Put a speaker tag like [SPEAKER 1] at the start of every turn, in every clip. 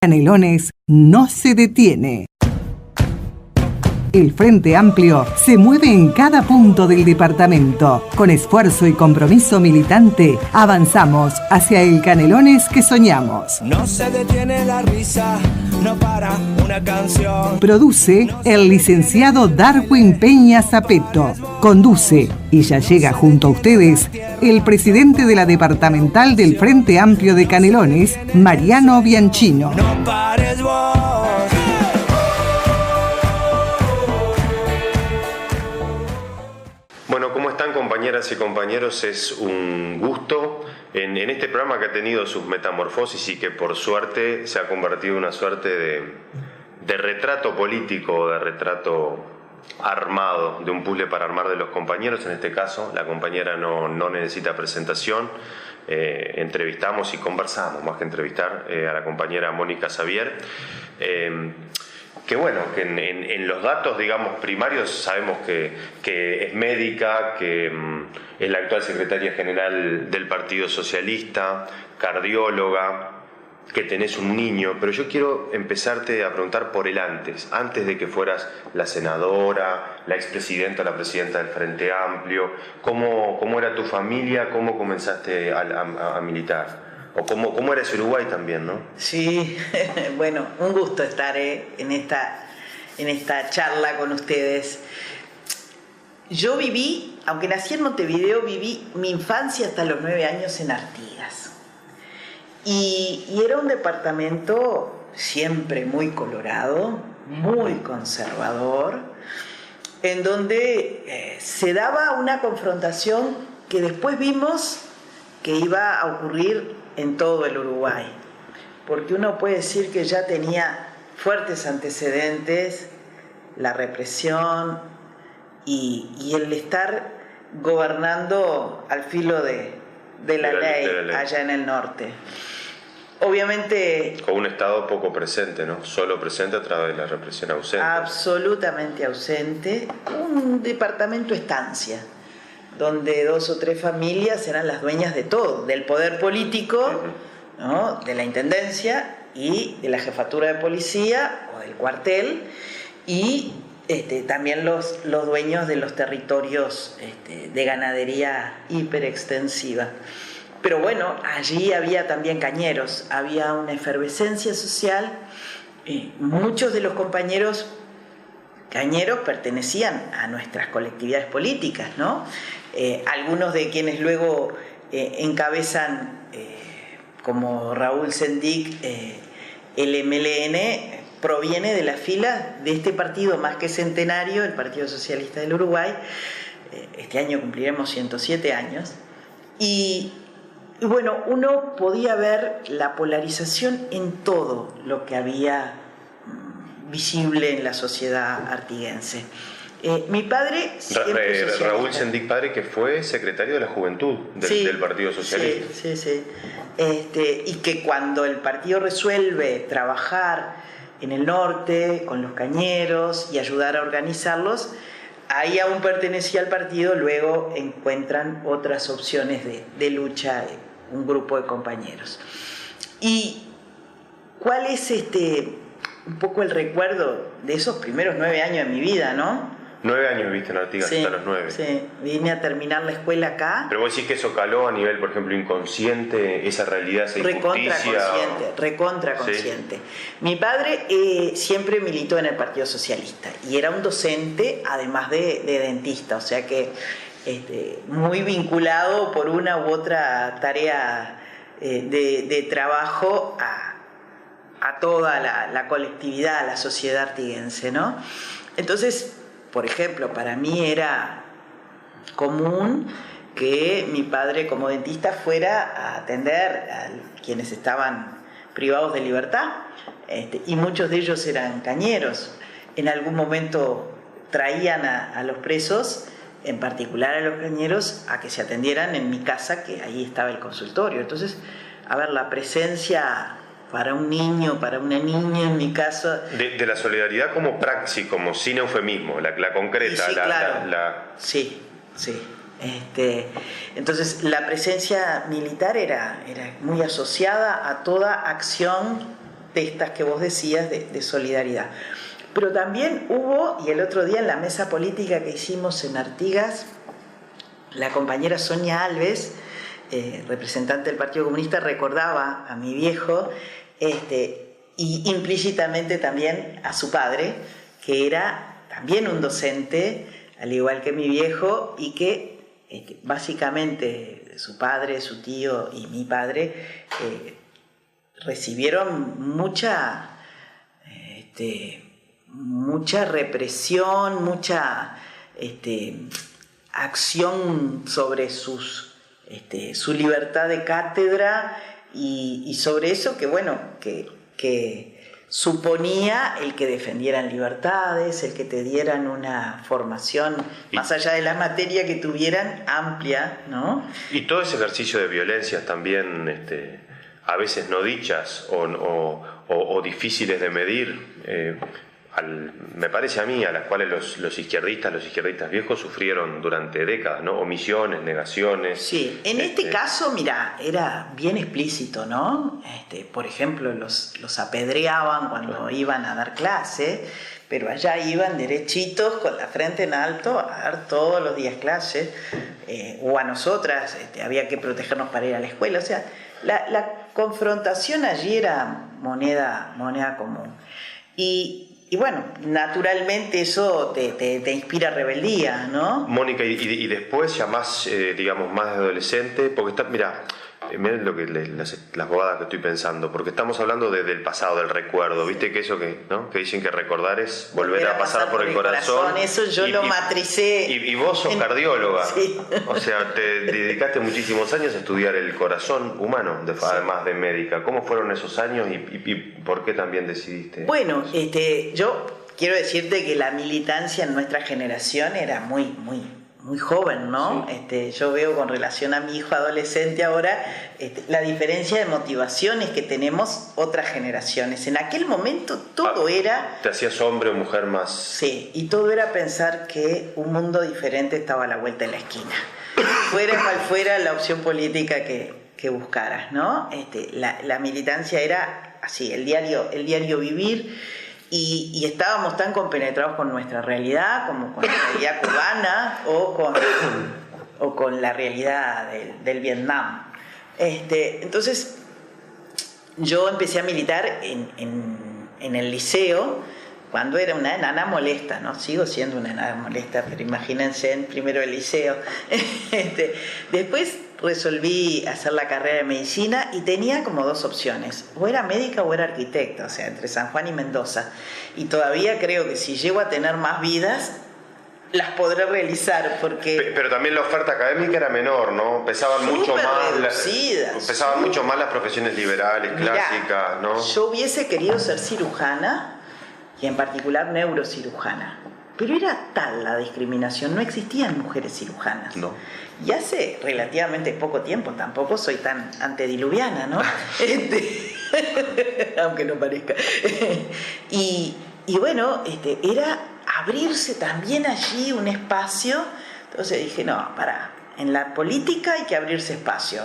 [SPEAKER 1] Canelones no se detiene. El Frente Amplio se mueve en cada punto del departamento. Con esfuerzo y compromiso militante, avanzamos hacia el Canelones que soñamos.
[SPEAKER 2] No se detiene la risa, no para una canción.
[SPEAKER 1] Produce el licenciado Darwin Peña Zapeto. Conduce, y ya llega junto a ustedes, el presidente de la departamental del Frente Amplio de Canelones, Mariano Bianchino.
[SPEAKER 2] No pares vos.
[SPEAKER 3] Bueno, ¿cómo están, compañeras y compañeros? Es un gusto en este programa que ha tenido sus metamorfosis y que por suerte se ha convertido en una suerte de retrato político, de retrato armado, de un puzzle para armar de los compañeros. En este caso, la compañera no necesita presentación. Entrevistamos y conversamos, más que entrevistar, a la compañera Mónica Xavier. Que bueno, que en los datos, digamos, primarios sabemos que es médica, que es la actual secretaria general del Partido Socialista, cardióloga, que tenés un niño, pero yo quiero empezarte a preguntar por el antes de que fueras la senadora, la expresidenta, la presidenta del Frente Amplio. ¿Cómo era tu familia? ¿Cómo comenzaste a militar? O cómo era ese Uruguay también, ¿no?
[SPEAKER 4] Sí, bueno, un gusto estar en esta charla con ustedes. Yo viví, aunque nací en Montevideo, viví mi infancia hasta los 9 años en Artigas. Y era un departamento siempre muy colorado, muy conservador, en donde se daba una confrontación que después vimos que iba a ocurrir en todo el Uruguay, porque uno puede decir que ya tenía fuertes antecedentes, la represión y el estar gobernando al filo de la ley allá en el norte. Obviamente...
[SPEAKER 3] Con un Estado poco presente, ¿no? Solo presente a través de la represión ausente.
[SPEAKER 4] Absolutamente ausente. Un departamento estancia, donde 2 o 3 familias eran las dueñas de todo, del poder político, ¿no? De la intendencia y de la jefatura de policía o del cuartel, y también los dueños de los territorios de ganadería hiperextensiva. Pero bueno, allí había también cañeros, había una efervescencia social. Muchos de los compañeros cañeros pertenecían a nuestras colectividades políticas, ¿no? Algunos de quienes luego encabezan, como Raúl Sendic, el MLN, proviene de las filas de este partido más que centenario, el Partido Socialista del Uruguay. Este año cumpliremos 107 años. Y bueno, uno podía ver la polarización en todo lo que había visible en la sociedad artiguense. Mi padre...
[SPEAKER 3] Raúl Sendic, padre, que fue secretario de la Juventud del Partido Socialista.
[SPEAKER 4] Sí. Y que cuando el partido resuelve trabajar en el norte con los cañeros y ayudar a organizarlos, ahí aún pertenecía al partido, luego encuentran otras opciones de lucha, un grupo de compañeros. ¿Y cuál es un poco el recuerdo de esos primeros 9 años de mi vida, no?
[SPEAKER 3] 9 años viviste en Artigas, hasta los 9.
[SPEAKER 4] Sí, vine a terminar la escuela acá.
[SPEAKER 3] Pero vos decís que eso caló a nivel, por ejemplo, inconsciente, esa realidad, esa injusticia.
[SPEAKER 4] Recontra consciente. ¿Sí? Mi padre siempre militó en el Partido Socialista y era un docente, además de dentista, o sea que muy vinculado por una u otra tarea de trabajo a toda la colectividad, a la sociedad artiguense, ¿no? Entonces, por ejemplo, para mí era común que mi padre como dentista fuera a atender a quienes estaban privados de libertad, y muchos de ellos eran cañeros. En algún momento traían a los presos, en particular a los cañeros, a que se atendieran en mi casa, que ahí estaba el consultorio. Entonces, a ver, la presencia para un niño, para una niña, en mi caso...
[SPEAKER 3] De la solidaridad como praxis, como sin eufemismo, la concreta.
[SPEAKER 4] Sí, claro. Sí. Entonces, la presencia militar era muy asociada a toda acción de estas que vos decías de solidaridad. Pero también hubo, y el otro día en la mesa política que hicimos en Artigas, la compañera Sonia Alves, representante del Partido Comunista, recordaba a mi viejo, y implícitamente también a su padre, que era también un docente, al igual que mi viejo, y que básicamente su padre, su tío y mi padre recibieron mucha represión, mucha acción sobre su libertad de cátedra y sobre eso que suponía el que defendieran libertades, el que te dieran una formación más allá de la materia que tuvieran amplia, ¿no?
[SPEAKER 3] Y todo ese ejercicio de violencias también, a veces no dichas o difíciles de medir, me parece a mí, a las cuales los izquierdistas viejos sufrieron durante décadas, ¿no? Omisiones, negaciones.
[SPEAKER 4] Sí, en este caso, mira, era bien explícito, ¿no? Por ejemplo, los apedreaban cuando iban a dar clase, pero allá iban derechitos con la frente en alto a dar todos los días clases, o a nosotras había que protegernos para ir a la escuela, o sea, la confrontación allí era moneda común. Y bueno, naturalmente eso te inspira rebeldía, ¿no?
[SPEAKER 3] Mónica, y después ya más, digamos, más de adolescente, porque mirá lo que las bobadas que estoy pensando, porque estamos hablando del pasado, del recuerdo, viste que eso ¿no? Que dicen que recordar es volver a pasar por el corazón.
[SPEAKER 4] Eso yo lo matricé.
[SPEAKER 3] Y vos sos cardióloga,
[SPEAKER 4] sí.
[SPEAKER 3] O sea, te dedicaste muchísimos años a estudiar el corazón humano, además de médica. ¿Cómo fueron esos años y por qué también decidiste?
[SPEAKER 4] Bueno, yo quiero decirte que la militancia en nuestra generación era muy joven, ¿no? Sí. Yo veo con relación a mi hijo adolescente ahora la diferencia de motivaciones que tenemos otras generaciones. En aquel momento todo era...
[SPEAKER 3] ¿Te hacías hombre o mujer más?
[SPEAKER 4] Sí, y todo era pensar que un mundo diferente estaba a la vuelta de la esquina. Fuera cual fuera la opción política que buscaras, ¿no? La militancia era así, el diario vivir. Y estábamos tan compenetrados con nuestra realidad, como con la realidad cubana o con la realidad del Vietnam. Entonces, yo empecé a militar en el liceo cuando era una enana molesta, ¿no? Sigo siendo una enana molesta, pero imagínense en primero el liceo. Después resolví hacer la carrera de medicina y tenía como dos opciones, o era médica o era arquitecta, o sea, entre San Juan y Mendoza. Y todavía creo que si llego a tener más vidas, las podré realizar, porque...
[SPEAKER 3] Pero también la oferta académica era menor, ¿no? Pesaban mucho más las profesiones liberales, clásicas, ¿no?
[SPEAKER 4] Yo hubiese querido ser cirujana, y en particular neurocirujana. Pero era tal la discriminación, no existían mujeres cirujanas.
[SPEAKER 3] No.
[SPEAKER 4] Y hace relativamente poco tiempo, tampoco soy tan antediluviana, ¿no? Aunque no parezca. Y bueno, era abrirse también allí un espacio. Entonces dije, no, en la política hay que abrirse espacio.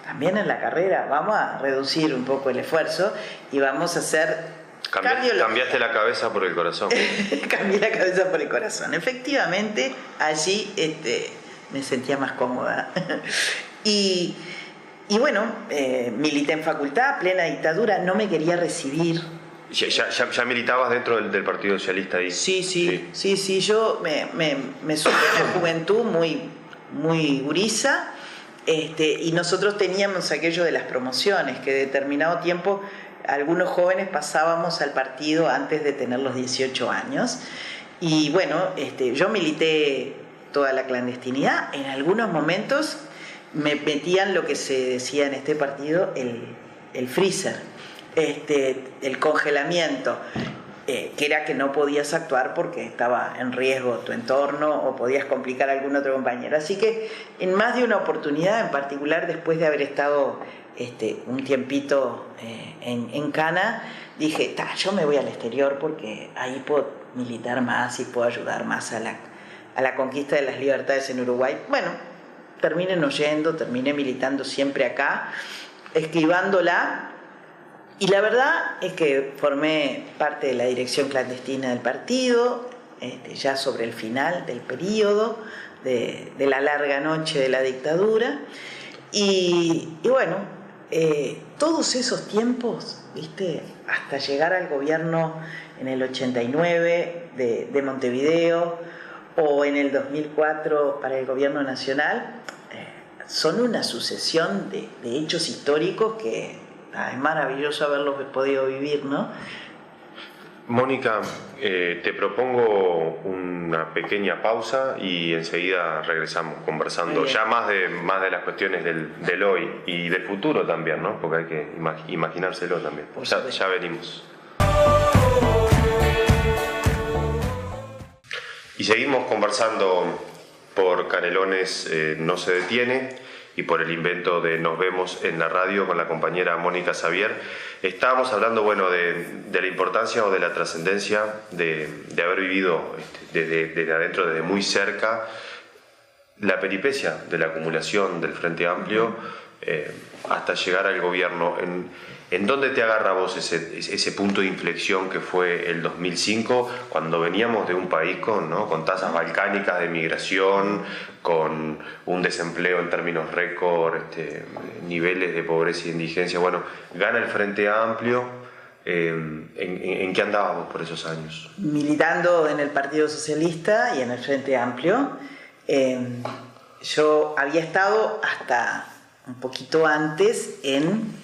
[SPEAKER 4] También en la carrera vamos a reducir un poco el esfuerzo y vamos a hacer...
[SPEAKER 3] Cambiaste la cabeza por el corazón.
[SPEAKER 4] Cambié la cabeza por el corazón. Efectivamente, allí me sentía más cómoda. y bueno, milité en facultad, plena dictadura, no me quería recibir.
[SPEAKER 3] ¿Ya militabas dentro del Partido Socialista ahí?
[SPEAKER 4] Sí. Yo me sumé en la juventud muy gurisa, y nosotros teníamos aquello de las promociones, que determinado tiempo... Algunos jóvenes pasábamos al partido antes de tener los 18 años y bueno, yo milité toda la clandestinidad. En algunos momentos me metían lo que se decía en este partido el freezer, el congelamiento, que era que no podías actuar porque estaba en riesgo tu entorno o podías complicar a algún otro compañero. Así que en más de una oportunidad, en particular después de haber estado un tiempito en Cana, dije, yo me voy al exterior porque ahí puedo militar más y puedo ayudar más a la conquista de las libertades en Uruguay. Bueno, terminé militando siempre acá, esquivándola Y la verdad es que formé parte de la dirección clandestina del partido, ya sobre el final del periodo, de la larga noche de la dictadura. Y bueno, todos esos tiempos, ¿viste? Hasta llegar al gobierno en el 89 de Montevideo o en el 2004 para el gobierno nacional, son una sucesión de hechos históricos que es maravilloso haberlos podido vivir, ¿no?
[SPEAKER 3] Mónica, te propongo una pequeña pausa y enseguida regresamos conversando ya más de las cuestiones del hoy y del futuro también, ¿no? Porque hay que imaginárselo también. Ya venimos. Y seguimos conversando por Canelones No se detiene y por el invento de Nos vemos en la radio con la compañera Mónica Xavier. Estábamos hablando, bueno, de la importancia o de la trascendencia de haber vivido desde adentro, desde muy cerca, la peripecia de la acumulación del Frente Amplio hasta llegar al gobierno. ¿En dónde te agarra vos ese punto de inflexión que fue el 2005, cuando veníamos de un país con tasas balcánicas de migración, con un desempleo en términos récord, niveles de pobreza y indigencia? Bueno, gana el Frente Amplio. ¿En qué andábamos por esos años?
[SPEAKER 4] Militando en el Partido Socialista y en el Frente Amplio. Yo había estado hasta un poquito antes en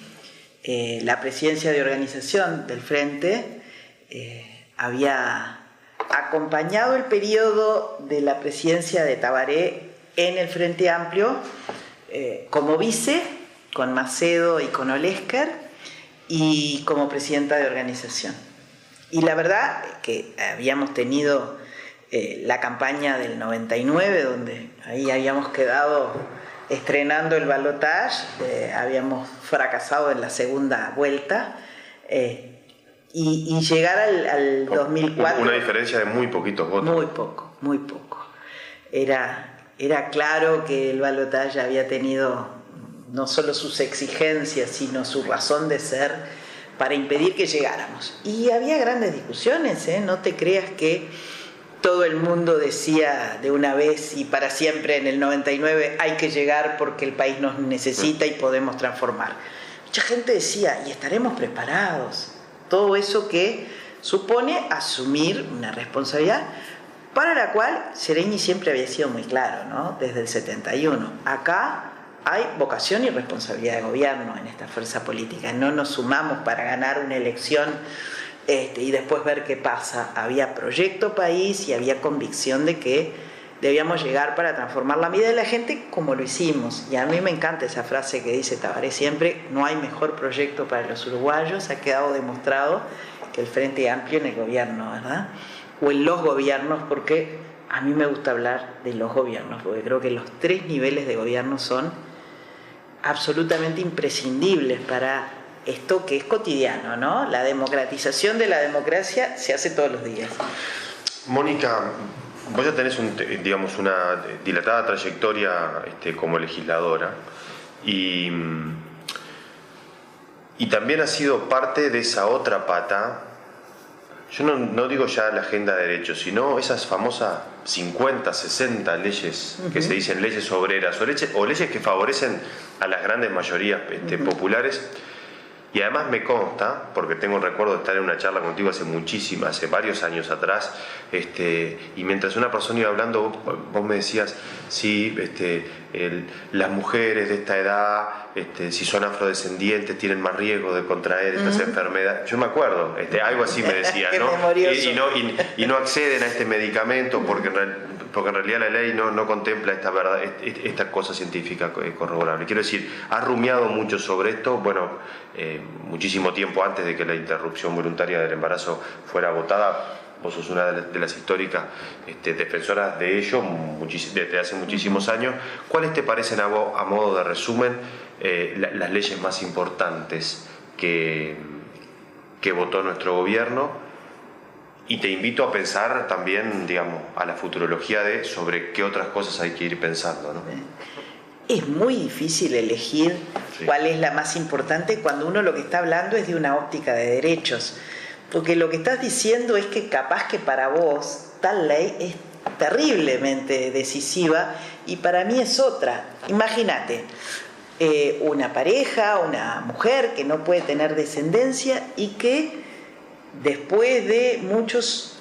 [SPEAKER 4] la presidencia de organización del Frente. Había acompañado el periodo de la presidencia de Tabaré en el Frente Amplio como vice, con Macedo y con Olesker, y como presidenta de organización. Y la verdad que habíamos tenido la campaña del 99, donde ahí habíamos quedado estrenando el balotaje, habíamos fracasado en la segunda vuelta, y llegar al 2004...
[SPEAKER 3] Una diferencia de muy poquitos votos.
[SPEAKER 4] Muy poco. Era claro que el balotaje había tenido no solo sus exigencias, sino su razón de ser para impedir que llegáramos. Y había grandes discusiones, no te creas que todo el mundo decía de una vez y para siempre en el 99 hay que llegar porque el país nos necesita y podemos transformar. Mucha gente decía, ¿y estaremos preparados? Todo eso que supone asumir una responsabilidad para la cual Seregni siempre había sido muy claro, ¿no? Desde el 71. Acá hay vocación y responsabilidad de gobierno en esta fuerza política. No nos sumamos para ganar una elección y después ver qué pasa. Había proyecto país y había convicción de que debíamos llegar para transformar la vida de la gente como lo hicimos. Y a mí me encanta esa frase que dice Tabaré siempre: no hay mejor proyecto para los uruguayos. Ha quedado demostrado que el Frente Amplio en el gobierno, ¿verdad? O en los gobiernos, porque a mí me gusta hablar de los gobiernos, porque creo que los 3 niveles de gobierno son absolutamente imprescindibles para esto que es cotidiano, ¿no? La democratización de la democracia se hace todos los días.
[SPEAKER 3] Mónica, vos ya tenés una dilatada trayectoria como legisladora y también has sido parte de esa otra pata. Yo no digo ya la agenda de derechos, sino esas famosas 50, 60 leyes que se dicen leyes obreras o leyes que favorecen a las grandes mayorías populares. Y además me consta, porque tengo el recuerdo de estar en una charla contigo hace varios años atrás, y mientras una persona iba hablando, vos me decías, sí, las mujeres de esta edad, si son afrodescendientes, tienen más riesgo de contraer estas enfermedades. Yo me acuerdo, algo así me decía, ¿no? Y no acceden a este medicamento porque en realidad la ley no contempla esta cosa científica corroborable. Quiero decir, has rumiado mucho sobre esto, muchísimo tiempo antes de que la interrupción voluntaria del embarazo fuera votada. Vos sos una de las históricas defensoras de ello desde hace muchísimos años. ¿Cuáles te parecen a vos, a modo de resumen, las leyes más importantes que votó nuestro gobierno? Y te invito a pensar también, digamos, a la futurología sobre qué otras cosas hay que ir pensando, ¿no?
[SPEAKER 4] es muy difícil elegir cuál es la más importante cuando uno lo que está hablando es de una óptica de derechos. Porque lo que estás diciendo es que capaz que para vos tal ley es terriblemente decisiva y para mí es otra. Imagínate, una pareja, una mujer que no puede tener descendencia y que después de muchos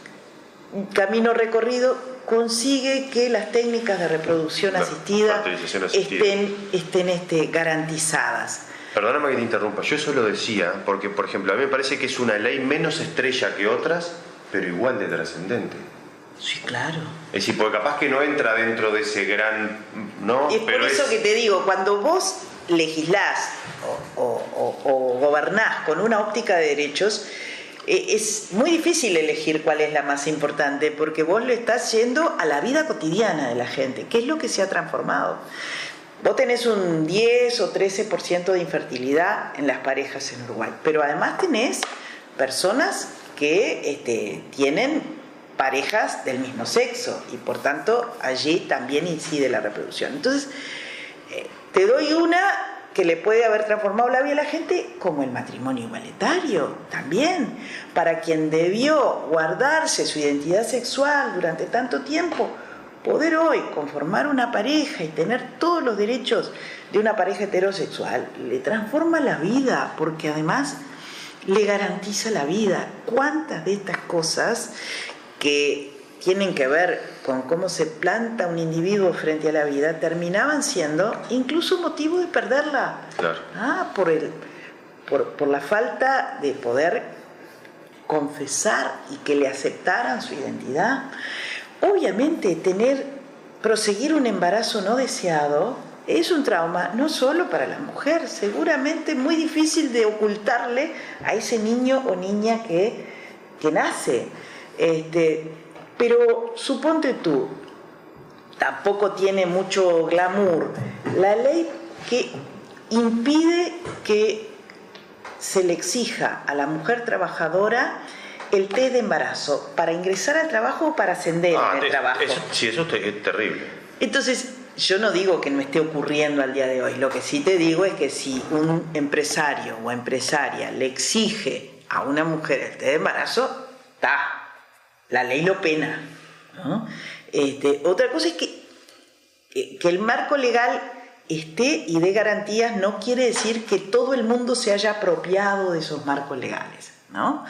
[SPEAKER 4] caminos recorridos consigue que las técnicas de reproducción asistida estén garantizadas.
[SPEAKER 3] Perdóname que te interrumpa, yo eso lo decía porque, por ejemplo, a mí me parece que es una ley menos estrella que otras, pero igual de trascendente.
[SPEAKER 4] Sí, claro.
[SPEAKER 3] Es decir, porque capaz que no entra dentro de ese gran... ¿no?
[SPEAKER 4] Es por eso que te digo, cuando vos legislás o gobernás con una óptica de derechos, es muy difícil elegir cuál es la más importante, porque vos le estás yendo a la vida cotidiana de la gente, que es lo que se ha transformado. Vos tenés un 10 o 13% de infertilidad en las parejas en Uruguay, pero además tenés personas que tienen parejas del mismo sexo y por tanto allí también incide la reproducción. Entonces, te doy una que le puede haber transformado la vida a la gente, como el matrimonio igualitario también. Para quien debió guardarse su identidad sexual durante tanto tiempo, poder hoy conformar una pareja y tener todos los derechos de una pareja heterosexual, le transforma la vida, porque además le garantiza la vida. ¿Cuántas de estas cosas que tienen que ver con cómo se planta un individuo frente a la vida terminaban siendo incluso motivo de perderla?
[SPEAKER 3] Claro.
[SPEAKER 4] Por la falta de poder confesar y que le aceptaran su identidad. Obviamente proseguir un embarazo no deseado es un trauma no solo para la mujer, seguramente muy difícil de ocultarle a ese niño o niña que nace. Pero suponte tú, tampoco tiene mucho glamour la ley que impide que se le exija a la mujer trabajadora el test de embarazo para ingresar al trabajo o para ascender en el trabajo.
[SPEAKER 3] Eso es terrible.
[SPEAKER 4] Entonces, yo no digo que no esté ocurriendo al día de hoy. Lo que sí te digo es que si un empresario o empresaria le exige a una mujer el test de embarazo, la ley lo pena, ¿no? Otra cosa es que el marco legal esté y dé garantías no quiere decir que todo el mundo se haya apropiado de esos marcos legales, ¿no?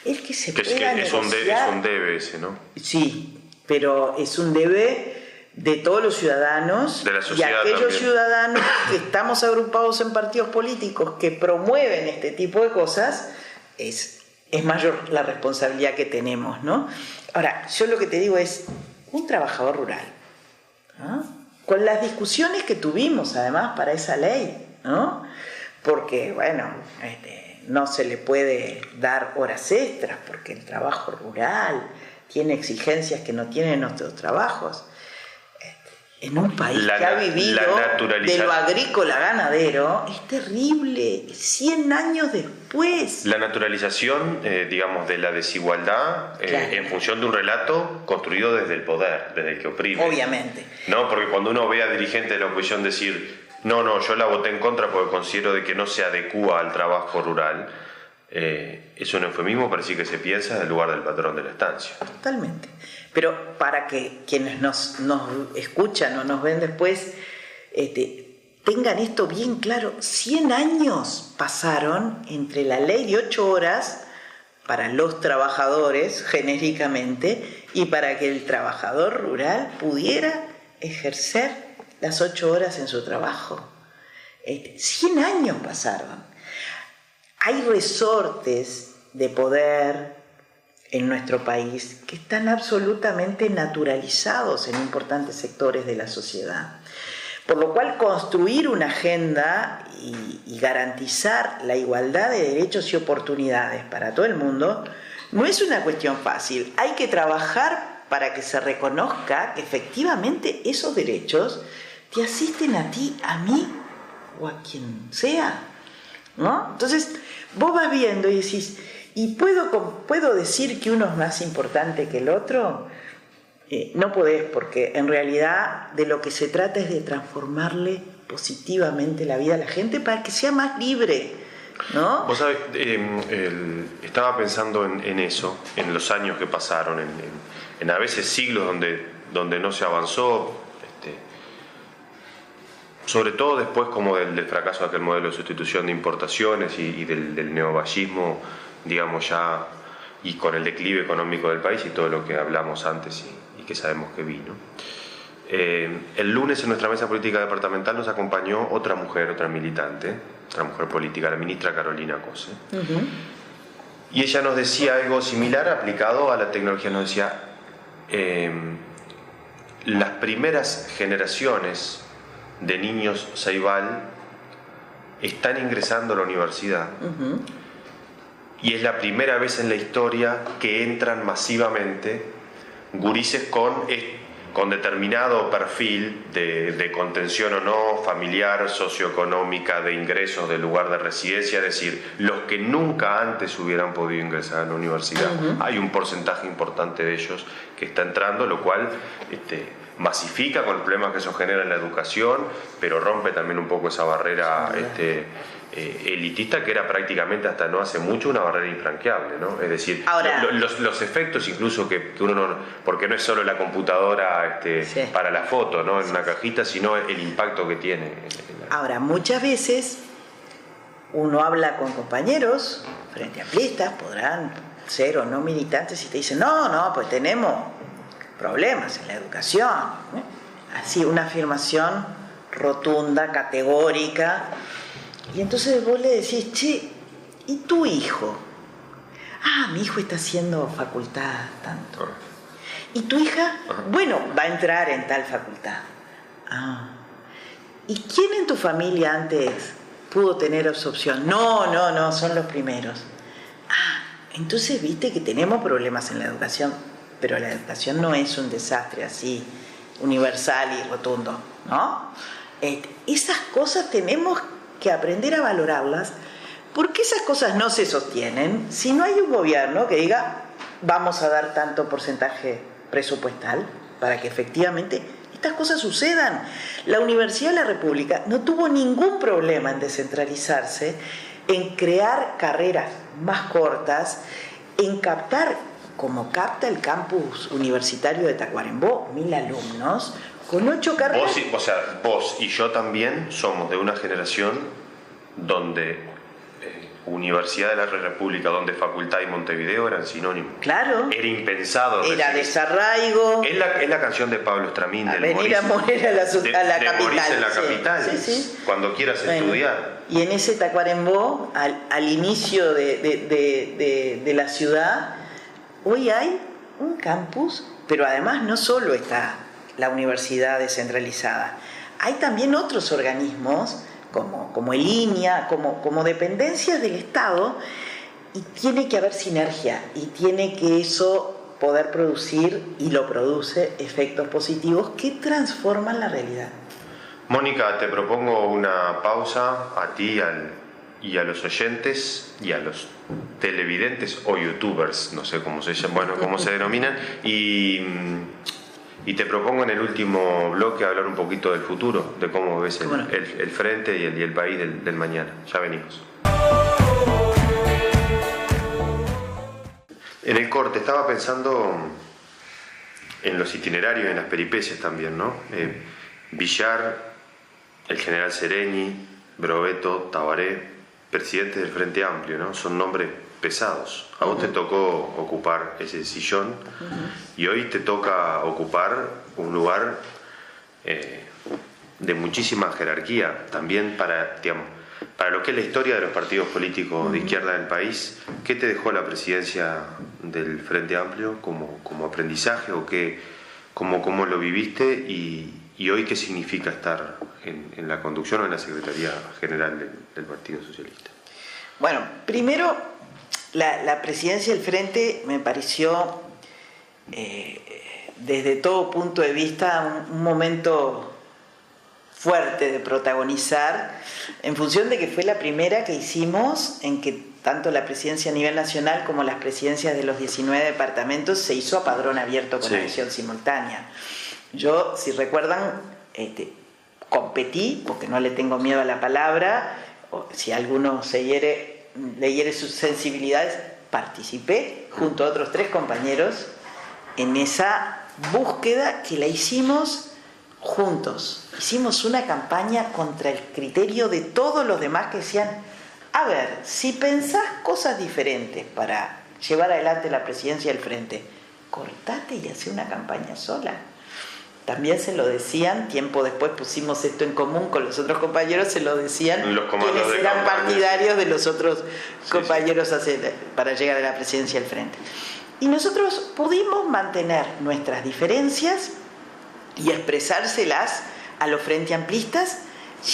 [SPEAKER 4] Es que se pueda negociar.
[SPEAKER 3] Es un debe ese, ¿no?
[SPEAKER 4] Sí, pero es un debe de todos los ciudadanos,
[SPEAKER 3] de la sociedad,
[SPEAKER 4] y aquellos
[SPEAKER 3] también.
[SPEAKER 4] Ciudadanos que estamos agrupados en partidos políticos que promueven este tipo de cosas, es mayor la responsabilidad que tenemos, ¿no? Ahora, yo lo que te digo es, un trabajador rural, ¿no? Con las discusiones que tuvimos además para esa ley, ¿no? Porque, bueno, no se le puede dar horas extras porque el trabajo rural tiene exigencias que no tienen nuestros trabajos. En un país que ha vivido de lo agrícola ganadero, es terrible, 100 años después.
[SPEAKER 3] La naturalización, digamos, de la desigualdad, claro, en función de un relato construido desde el poder, desde el que oprime.
[SPEAKER 4] Obviamente.
[SPEAKER 3] No, porque cuando uno ve a dirigentes de la oposición decir, no, yo la voté en contra porque considero de que no se adecúa al trabajo rural, es un eufemismo para decir que se piensa en el lugar del patrón de la estancia.
[SPEAKER 4] Totalmente. Pero para que quienes nos escuchan o nos ven después tengan esto bien claro, 100 años pasaron entre la ley de 8 horas para los trabajadores, genéricamente, y para que el trabajador rural pudiera ejercer las 8 horas en su trabajo. 100 años pasaron. Hay resortes de poder en nuestro país que están absolutamente naturalizados en importantes sectores de la sociedad. Por lo cual construir una agenda y garantizar la igualdad de derechos y oportunidades para todo el mundo no es una cuestión fácil. Hay que trabajar para que se reconozca que efectivamente esos derechos te asisten a ti, a mí o a quien sea, ¿no? Entonces vos vas viendo y decís, ¿y puedo decir que uno es más importante que el otro? No podés, porque en realidad de lo que se trata es de transformarle positivamente la vida de la gente para que sea más libre, ¿no?
[SPEAKER 3] Vos sabés, estaba pensando en eso, en los años que pasaron, en a veces siglos donde no se avanzó, sobre todo después como del fracaso de aquel modelo de sustitución de importaciones y del neovallismo, digamos ya, y con el declive económico del país y todo lo que hablamos antes y que sabemos que vino. El lunes en nuestra mesa política departamental nos acompañó otra mujer militante, otra mujer política, la ministra Carolina Cose. Y ella nos decía algo similar aplicado a la tecnología. Nos decía, las primeras generaciones de niños Ceibal están ingresando a la universidad y es la primera vez en la historia que entran masivamente gurises con determinado perfil de contención o no, familiar, socioeconómica, de ingresos, de lugar de residencia, es decir, los que nunca antes hubieran podido ingresar a la universidad. Hay un porcentaje importante de ellos que está entrando, lo cual masifica con los problemas que eso genera en la educación, pero rompe también un poco esa barrera elitista que era prácticamente hasta no hace mucho una barrera infranqueable, ¿no? Es decir, ahora, los efectos incluso que uno no, porque no es solo la computadora para la foto, ¿no? En una cajita, sino el impacto que tiene.
[SPEAKER 4] Ahora, muchas veces uno habla con compañeros frente amplistas, podrán ser o no militantes, y te dicen, no, pues tenemos problemas en la educación, ¿no? Así, una afirmación rotunda, categórica. Y entonces vos le decís, che, ¿y tu hijo? Mi hijo está haciendo facultad tanto. ¿Y tu hija? Bueno, va a entrar en tal facultad. ¿Y quién en tu familia antes pudo tener esa opción? No, son los primeros. Entonces viste que tenemos problemas en la educación, pero la educación no es un desastre así, universal y rotundo, ¿no? Esas cosas tenemos que aprender a valorarlas, porque esas cosas no se sostienen si no hay un gobierno que diga vamos a dar tanto porcentaje presupuestal para que efectivamente estas cosas sucedan. La Universidad de la República no tuvo ningún problema en descentralizarse, en crear carreras más cortas, en captar, como capta el campus universitario de Tacuarembó, 1000 alumnos, con 8 carreras.
[SPEAKER 3] Vos y yo también somos de una generación donde Universidad de la República, donde Facultad y Montevideo eran sinónimos.
[SPEAKER 4] Claro.
[SPEAKER 3] Era impensado.
[SPEAKER 4] Era desarraigo.
[SPEAKER 3] Es la canción de Pablo Estramín, del
[SPEAKER 4] venir a morir a la capital.
[SPEAKER 3] Morirse en la capital, sí. Cuando quieras estudiar.
[SPEAKER 4] Y en ese Tacuarembó, al inicio de la ciudad, hoy hay un campus, pero además no solo está la universidad descentralizada, hay también otros organismos como el INIA, como dependencias del Estado, y tiene que haber sinergia y tiene que eso poder producir, y lo produce, efectos positivos que transforman la realidad. Mónica,
[SPEAKER 3] te propongo una pausa a ti y a los oyentes y a los televidentes o youtubers, no sé cómo se denominan, y te propongo en el último bloque hablar un poquito del futuro, de cómo ves el frente y el país del mañana. Ya venimos. En el corte estaba pensando en los itinerarios y en las peripecias también, ¿no? Villar, el general Sereni, Brovetto, Tabaré, presidentes del Frente Amplio, ¿no? Son nombres pesados. A vos te tocó ocupar ese sillón y hoy te toca ocupar un lugar de muchísima jerarquía también para lo que es la historia de los partidos políticos de izquierda del país. ¿Qué te dejó la presidencia del Frente Amplio como aprendizaje o cómo lo viviste y hoy qué significa estar en la conducción o en la Secretaría General del Partido Socialista?
[SPEAKER 4] Bueno, primero la presidencia del Frente me pareció, desde todo punto de vista, un momento fuerte de protagonizar, en función de que fue la primera que hicimos en que tanto la presidencia a nivel nacional como las presidencias de los 19 departamentos se hizo a padrón abierto con elección simultánea. Yo, si recuerdan, competí, porque no le tengo miedo a la palabra, o si alguno leyere sus sensibilidades, participé junto a otros 3 compañeros en esa búsqueda que la hicimos juntos. Hicimos una campaña contra el criterio de todos los demás que decían, a ver, si pensás cosas diferentes para llevar adelante la presidencia del Frente, cortate y hacé una campaña sola. También se lo decían, tiempo después pusimos esto en común con los otros compañeros, se lo decían quienes eran partidarios de los otros compañeros para llegar a la presidencia del Frente. Y nosotros pudimos mantener nuestras diferencias y expresárselas a los frente amplistas,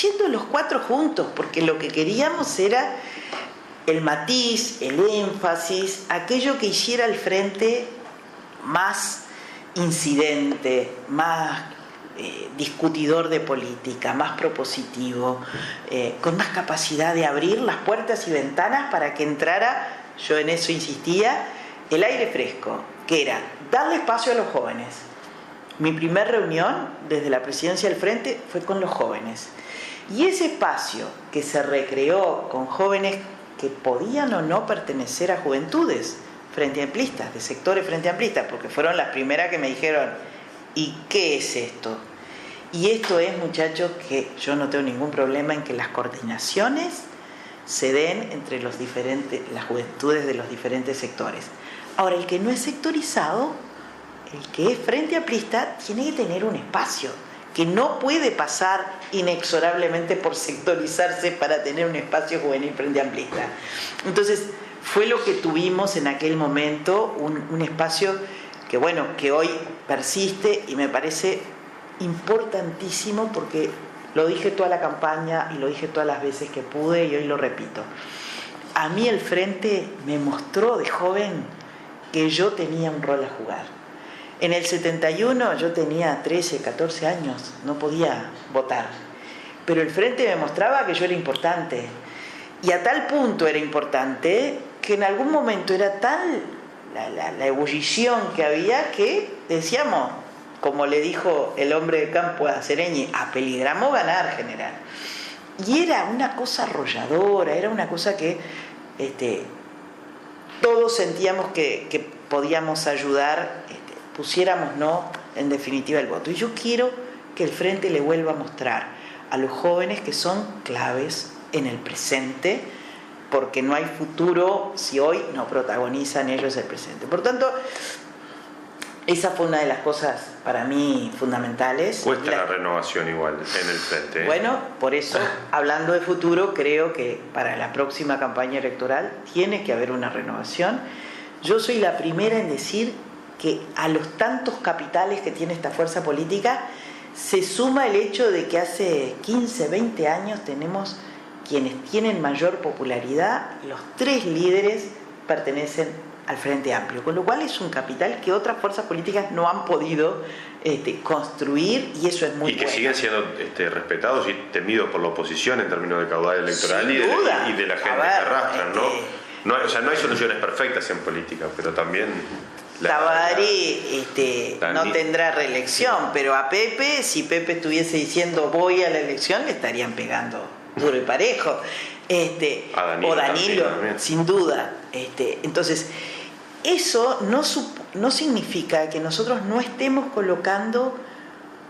[SPEAKER 4] yendo los 4 juntos, porque lo que queríamos era el matiz, el énfasis, aquello que hiciera el Frente más incidente, más discutidor de política, más propositivo, con más capacidad de abrir las puertas y ventanas para que entrara, yo en eso insistía, el aire fresco, que era darle espacio a los jóvenes. Mi primera reunión desde la presidencia del Frente fue con los jóvenes. Y ese espacio que se recreó con jóvenes que podían o no pertenecer a juventudes frente amplistas, de sectores frente amplistas, porque fueron las primeras que me dijeron, ¿y qué es esto? Y esto es, muchachos, que yo no tengo ningún problema en que las coordinaciones se den entre las juventudes de los diferentes sectores. Ahora, el que no es sectorizado, el que es frente amplista, tiene que tener un espacio, que no puede pasar inexorablemente por sectorizarse para tener un espacio juvenil frente amplista. Entonces, fue lo que tuvimos en aquel momento, un espacio que, bueno, que hoy persiste y me parece importantísimo porque lo dije toda la campaña y lo dije todas las veces que pude y hoy lo repito. A mí el Frente me mostró de joven que yo tenía un rol a jugar. En el 71 yo tenía 13, 14 años, no podía votar, pero el Frente me mostraba que yo era importante. Y a tal punto era importante que en algún momento era tal la ebullición que había que decíamos, como le dijo el hombre de campo a Sereñi, apeligramos ganar, general. Y era una cosa arrolladora, era una cosa que todos sentíamos que podíamos ayudar, pusiéramos no, en definitiva, el voto. Y yo quiero que el Frente le vuelva a mostrar a los jóvenes que son claves en el presente, porque no hay futuro si hoy no protagonizan ellos el presente. Por tanto, esa fue una de las cosas para mí fundamentales.
[SPEAKER 3] Cuesta la renovación igual en el Frente.
[SPEAKER 4] Bueno, por eso, hablando de futuro, creo que para la próxima campaña electoral tiene que haber una renovación. Yo soy la primera en decir que a los tantos capitales que tiene esta fuerza política se suma el hecho de que hace 15, 20 años tenemos quienes tienen mayor popularidad, los 3 líderes pertenecen al Frente Amplio, con lo cual es un capital que otras fuerzas políticas no han podido construir, y eso es muy bueno.
[SPEAKER 3] Y que siguen siendo respetados y temidos por la oposición en términos de caudal electoral y de la gente que arrastran, ¿no? O sea, no hay soluciones perfectas en política, pero también...
[SPEAKER 4] Tabari no tendrá reelección, pero a Pepe, si Pepe estuviese diciendo voy a la elección, le estarían pegando duro y parejo. O Danilo, también, sin duda. Entonces, eso no significa que nosotros no estemos colocando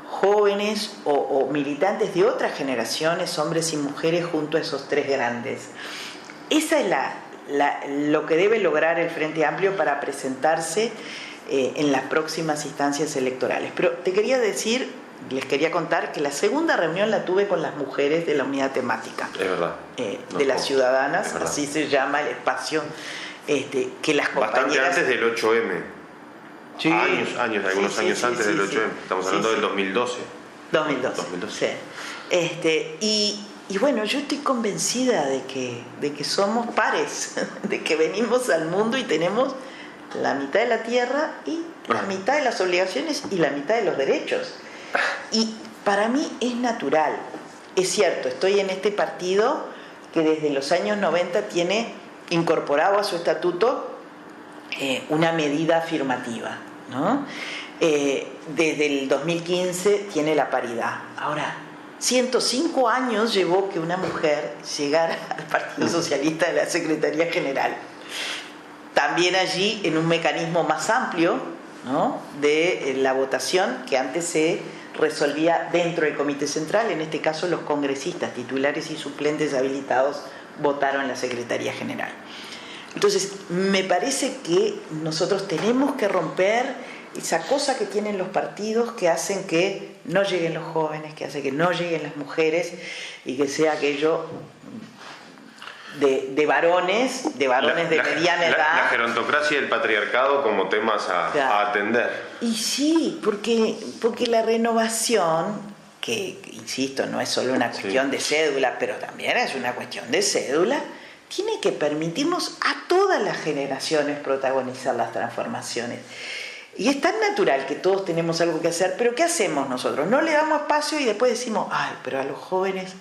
[SPEAKER 4] jóvenes o militantes de otras generaciones, hombres y mujeres, junto a esos 3 grandes. Esa es lo que debe lograr el Frente Amplio para presentarse en las próximas instancias electorales. Pero les quería contar que la segunda reunión la tuve con las mujeres de la unidad temática.
[SPEAKER 3] Es verdad.
[SPEAKER 4] De las ciudadanas, así se llama el espacio, que las compañeras... Bastante
[SPEAKER 3] antes del 8M.
[SPEAKER 4] Sí.
[SPEAKER 3] Algunos años antes del 8M. Estamos hablando del 2012.
[SPEAKER 4] 2012. Sí. Y bueno, yo estoy convencida de que somos pares, de que venimos al mundo y tenemos la mitad de la tierra y la mitad de las obligaciones y la mitad de los derechos. Y para mí es natural. Es cierto, estoy en este partido que desde los años 90 tiene incorporado a su estatuto una medida afirmativa, ¿no? Desde el 2015 tiene la paridad. Ahora, 105 años llevó que una mujer llegara al Partido Socialista de la Secretaría General. También allí en un mecanismo más amplio, ¿no?, de la votación que antes se resolvía dentro del Comité Central. En este caso los congresistas titulares y suplentes habilitados votaron la Secretaría General. Entonces me parece que nosotros tenemos que romper esa cosa que tienen los partidos que hacen que no lleguen los jóvenes, que hace que no lleguen las mujeres y que sea aquello de varones de mediana edad.
[SPEAKER 3] La gerontocracia y el patriarcado como temas a atender.
[SPEAKER 4] Y sí, porque la renovación, que insisto, no es solo una cuestión de cédula, pero también es una cuestión de cédula, tiene que permitirnos a todas las generaciones protagonizar las transformaciones. Y es tan natural que todos tenemos algo que hacer, pero ¿qué hacemos nosotros? No le damos espacio y después decimos, ay, pero a los jóvenes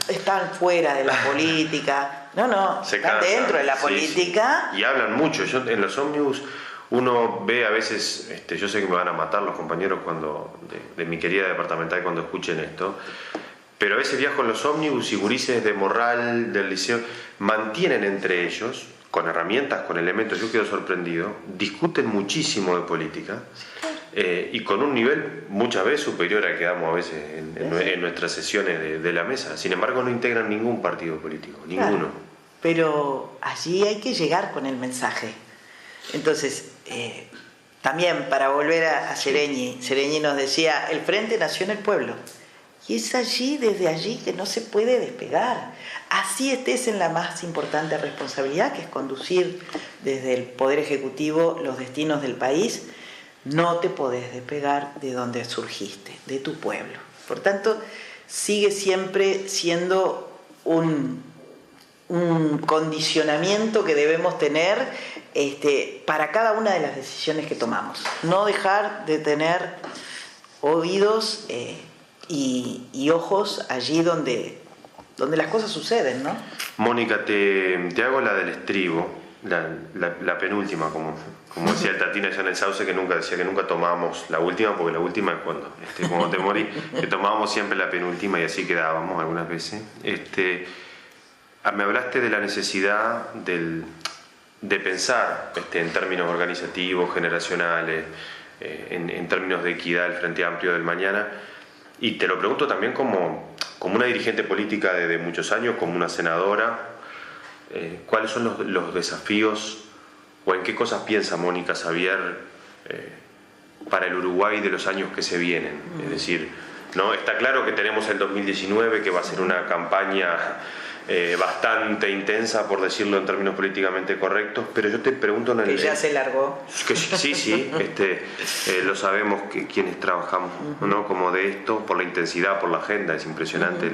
[SPEAKER 4] están fuera de la política. No, están dentro de la política.
[SPEAKER 3] Sí. Y hablan mucho. Yo en los ómnibus uno ve a veces, yo sé que me van a matar los compañeros de mi querida departamental cuando escuchen esto, pero a veces viajo en los ómnibus y gurises de Morral, del liceo, mantienen entre ellos, con herramientas, con elementos, yo quedo sorprendido, discuten muchísimo de política y con un nivel muchas veces superior al que damos a veces en nuestras sesiones de la mesa. Sin embargo, no integran ningún partido político, ninguno.
[SPEAKER 4] Claro, pero allí hay que llegar con el mensaje. Entonces, también para volver a Sereñi nos decía, el Frente nació en el pueblo. Y es desde allí que no se puede despegar. Así estés en la más importante responsabilidad, que es conducir desde el Poder Ejecutivo los destinos del país, no te podés despegar de donde surgiste, de tu pueblo. Por tanto, sigue siempre siendo un condicionamiento que debemos tener para cada una de las decisiones que tomamos. No dejar de tener oídos y ojos allí donde las cosas suceden, ¿no?
[SPEAKER 3] Mónica, te hago la del estribo, la penúltima, como decía el Tatina allá en el Sauce, que nunca tomábamos la última, porque la última es cuando te morí, que tomábamos siempre la penúltima y así quedábamos algunas veces. Me hablaste de la necesidad de pensar en términos organizativos, generacionales, en términos de equidad del Frente Amplio del mañana. Y te lo pregunto también como una dirigente política de muchos años, como una senadora, ¿cuáles son los desafíos o en qué cosas piensa Mónica Xavier para el Uruguay de los años que se vienen? Es decir, ¿no? Está claro que tenemos el 2019, que va a ser una campaña bastante intensa, por decirlo en términos políticamente correctos, pero yo te pregunto
[SPEAKER 4] que ya se largó.
[SPEAKER 3] Sí, lo sabemos que quienes trabajamos, ¿no?, como de esto, por la intensidad, por la agenda, es impresionante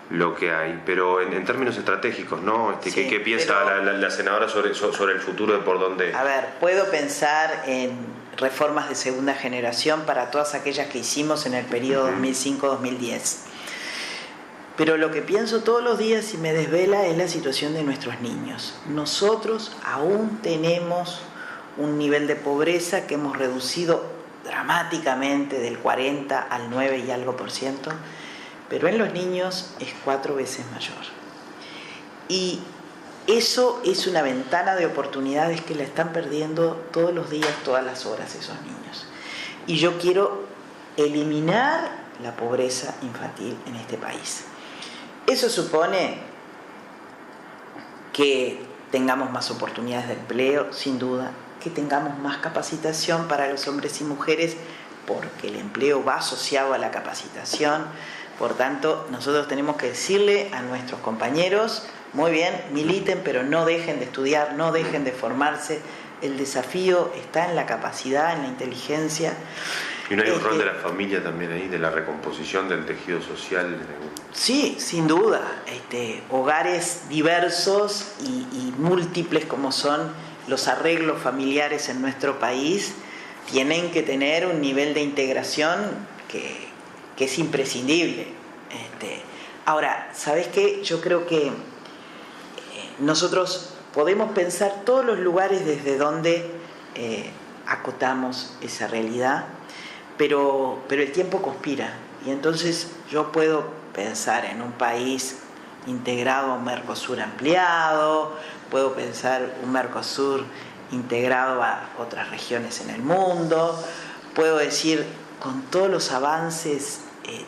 [SPEAKER 3] lo que hay, pero en términos estratégicos, ¿no? ¿Qué piensa la senadora sobre el futuro de por dónde?
[SPEAKER 4] A ver, puedo pensar en reformas de segunda generación para todas aquellas que hicimos en el periodo 2005-2010. Pero lo que pienso todos los días y me desvela es la situación de nuestros niños. Nosotros aún tenemos un nivel de pobreza que hemos reducido dramáticamente del 40 al 9 y algo %, pero en los niños es 4 veces mayor. Y eso es una ventana de oportunidades que la están perdiendo todos los días, todas las horas esos niños. Y yo quiero eliminar la pobreza infantil en este país. Eso supone que tengamos más oportunidades de empleo, sin duda, que tengamos más capacitación para los hombres y mujeres, porque el empleo va asociado a la capacitación. Por tanto, nosotros tenemos que decirle a nuestros compañeros, muy bien, militen, pero no dejen de estudiar, no dejen de formarse. El desafío está en la capacidad, en la inteligencia.
[SPEAKER 3] Y no hay un rol de la familia también ahí, de la recomposición del tejido social.
[SPEAKER 4] Sí, sin duda. Hogares diversos y múltiples como son los arreglos familiares en nuestro país tienen que tener un nivel de integración que es imprescindible. Ahora, ¿sabes qué? Yo creo que nosotros podemos pensar todos los lugares desde donde acotamos esa realidad, pero el tiempo conspira Y entonces yo puedo pensar en un país integrado a un Mercosur ampliado, puedo pensar un Mercosur integrado a otras regiones en el mundo, puedo decir, con todos los avances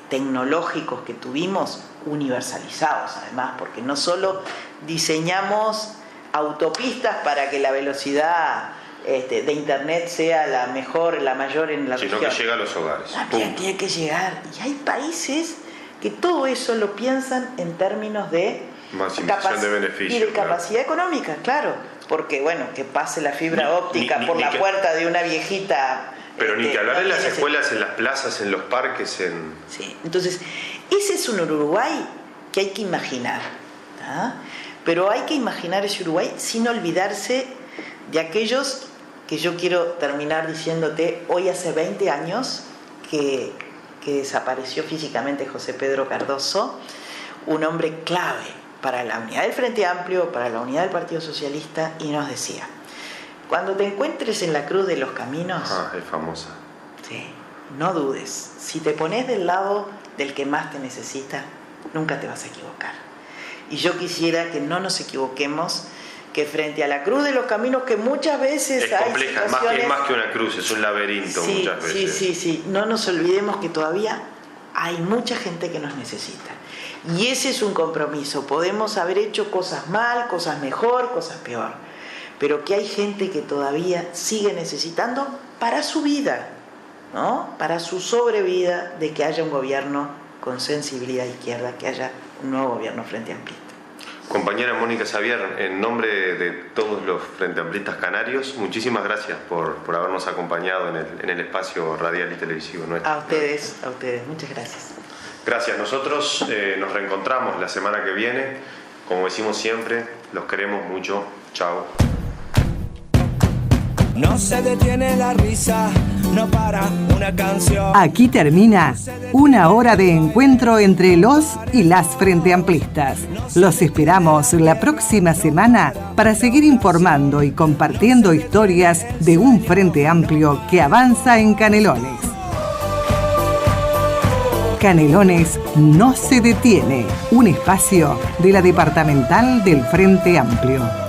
[SPEAKER 4] tecnológicos que tuvimos, universalizados además, porque no solo diseñamos autopistas para que la velocidad de internet sea la mejor, la mayor en la región,
[SPEAKER 3] sino que llega a los hogares.
[SPEAKER 4] También tiene que llegar. Y hay países que todo eso lo piensan en términos de
[SPEAKER 3] maximización de beneficios
[SPEAKER 4] y de capacidad económica, claro, porque bueno, que pase la fibra óptica por la puerta de una viejita.
[SPEAKER 3] Pero ni que hablar en las escuelas, en las plazas, en los parques,
[SPEAKER 4] Sí, entonces, ese es un Uruguay que hay que imaginar, ¿tá? Pero hay que imaginar ese Uruguay sin olvidarse de aquellos que yo quiero terminar diciéndote, hoy hace 20 años que desapareció físicamente José Pedro Cardoso, un hombre clave para la unidad del Frente Amplio, para la unidad del Partido Socialista, y nos decía: cuando te encuentres en la cruz de los caminos,
[SPEAKER 3] es famosa.
[SPEAKER 4] Sí, no dudes, si te pones del lado del que más te necesita, nunca te vas a equivocar. Y yo quisiera que no nos equivoquemos, que frente a la cruz de los caminos, que muchas veces
[SPEAKER 3] es compleja, es más que una cruz, es un laberinto muchas veces.
[SPEAKER 4] Sí, no nos olvidemos que todavía hay mucha gente que nos necesita. Y ese es un compromiso. Podemos haber hecho cosas mal, cosas mejor, cosas peor, pero que hay gente que todavía sigue necesitando para su vida, ¿no? Para su sobrevida, de que haya un gobierno con sensibilidad izquierda, que haya un nuevo gobierno Frente Amplista.
[SPEAKER 3] Compañera Mónica Xavier, en nombre de todos los Frente Amplistas canarios, muchísimas gracias por habernos acompañado en el espacio radial y televisivo nuestro.
[SPEAKER 4] A ustedes, muchas gracias.
[SPEAKER 3] Gracias, nosotros nos reencontramos la semana que viene. Como decimos siempre, los queremos mucho. Chao.
[SPEAKER 2] No se detiene la risa, no para una canción.
[SPEAKER 1] Aquí termina una hora de encuentro entre los y las Frente Amplistas. Los esperamos la próxima semana para seguir informando y compartiendo historias de un Frente Amplio que avanza en Canelones. Canelones no se detiene, un espacio de la departamental del Frente Amplio.